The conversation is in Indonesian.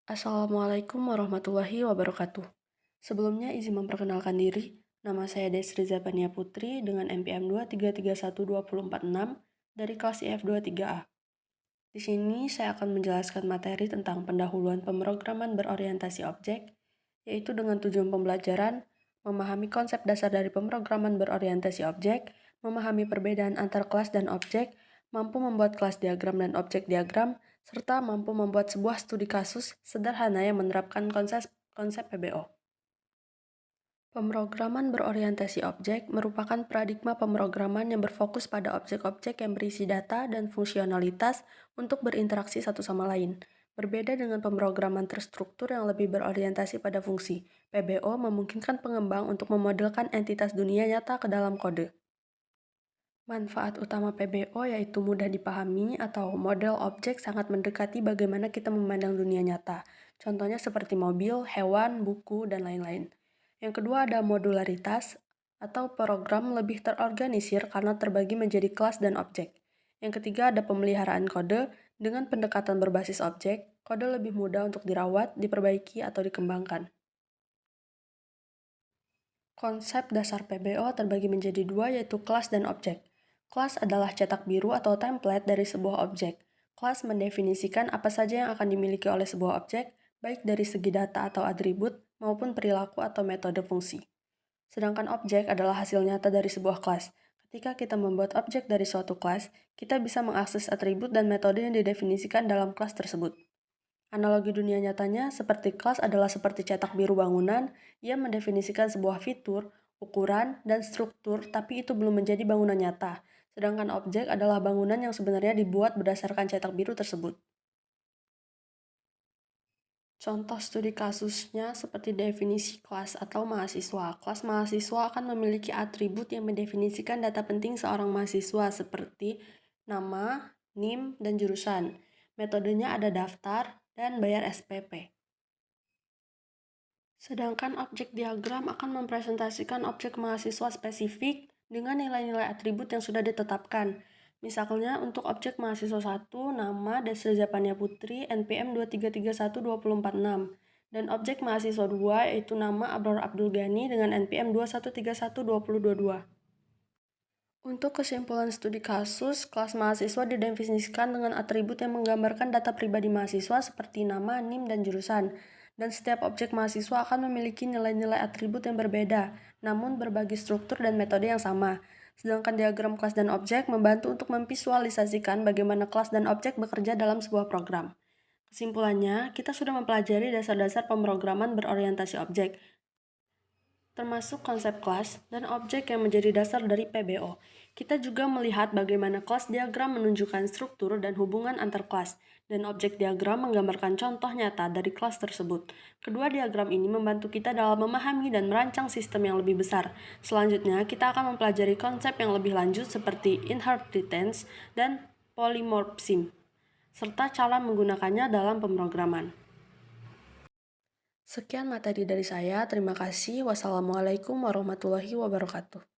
Assalamualaikum warahmatullahi wabarakatuh. Sebelumnya izin memperkenalkan diri, nama saya Desri Zapania Putri dengan NPM 2331246 dari kelas IF23A. Di sini saya akan menjelaskan materi tentang pendahuluan pemrograman berorientasi objek, yaitu dengan tujuan pembelajaran, memahami konsep dasar dari pemrograman berorientasi objek, memahami perbedaan antar kelas dan objek, mampu membuat kelas diagram dan objek diagram, serta mampu membuat sebuah studi kasus sederhana yang menerapkan konsep PBO. Pemrograman berorientasi objek merupakan paradigma pemrograman yang berfokus pada objek-objek yang berisi data dan fungsionalitas untuk berinteraksi satu sama lain. Berbeda dengan pemrograman terstruktur yang lebih berorientasi pada fungsi, PBO memungkinkan pengembang untuk memodelkan entitas dunia nyata ke dalam kode. Manfaat utama PBO yaitu mudah dipahami atau model objek sangat mendekati bagaimana kita memandang dunia nyata. Contohnya seperti mobil, hewan, buku, dan lain-lain. Yang kedua ada modularitas atau program lebih terorganisir karena terbagi menjadi kelas dan objek. Yang ketiga ada pemeliharaan kode dengan pendekatan berbasis objek, kode lebih mudah untuk dirawat, diperbaiki, atau dikembangkan. Konsep dasar PBO terbagi menjadi dua yaitu kelas dan objek. Kelas adalah cetak biru atau template dari sebuah objek. Kelas mendefinisikan apa saja yang akan dimiliki oleh sebuah objek, baik dari segi data atau atribut maupun perilaku atau metode fungsi. Sedangkan objek adalah hasil nyata dari sebuah kelas. Ketika kita membuat objek dari suatu kelas, kita bisa mengakses atribut dan metode yang didefinisikan dalam kelas tersebut. Analogi dunia nyatanya seperti kelas adalah seperti cetak biru bangunan, ia mendefinisikan sebuah fitur, ukuran, dan struktur, tapi itu belum menjadi bangunan nyata. Sedangkan objek adalah bangunan yang sebenarnya dibuat berdasarkan cetak biru tersebut. Contoh studi kasusnya seperti definisi kelas atau mahasiswa. Kelas mahasiswa akan memiliki atribut yang mendefinisikan data penting seorang mahasiswa seperti nama, NIM, dan jurusan. Metodenya ada daftar dan bayar SPP. Sedangkan objek diagram akan mempresentasikan objek mahasiswa spesifik dengan nilai-nilai atribut yang sudah ditetapkan. Misalnya untuk objek mahasiswa 1, nama Desri Zapania Putri, NPM 2331246, dan objek mahasiswa 2 yaitu nama Abror Abdul Ghani dengan NPM 21312022. Untuk kesimpulan studi kasus, kelas mahasiswa didefinisikan dengan atribut yang menggambarkan data pribadi mahasiswa seperti nama, NIM, dan jurusan. Dan setiap objek mahasiswa akan memiliki nilai-nilai atribut yang berbeda, namun berbagi struktur dan metode yang sama. Sedangkan diagram kelas dan objek membantu untuk memvisualisasikan bagaimana kelas dan objek bekerja dalam sebuah program. Kesimpulannya, kita sudah mempelajari dasar-dasar pemrograman berorientasi objek, termasuk konsep kelas dan objek yang menjadi dasar dari PBO. Kita juga melihat bagaimana kelas diagram menunjukkan struktur dan hubungan antar kelas, dan objek diagram menggambarkan contoh nyata dari kelas tersebut. Kedua diagram ini membantu kita dalam memahami dan merancang sistem yang lebih besar. Selanjutnya, kita akan mempelajari konsep yang lebih lanjut seperti inheritance dan polymorphism, serta cara menggunakannya dalam pemrograman. Sekian materi dari saya, terima kasih. Wassalamualaikum warahmatullahi wabarakatuh.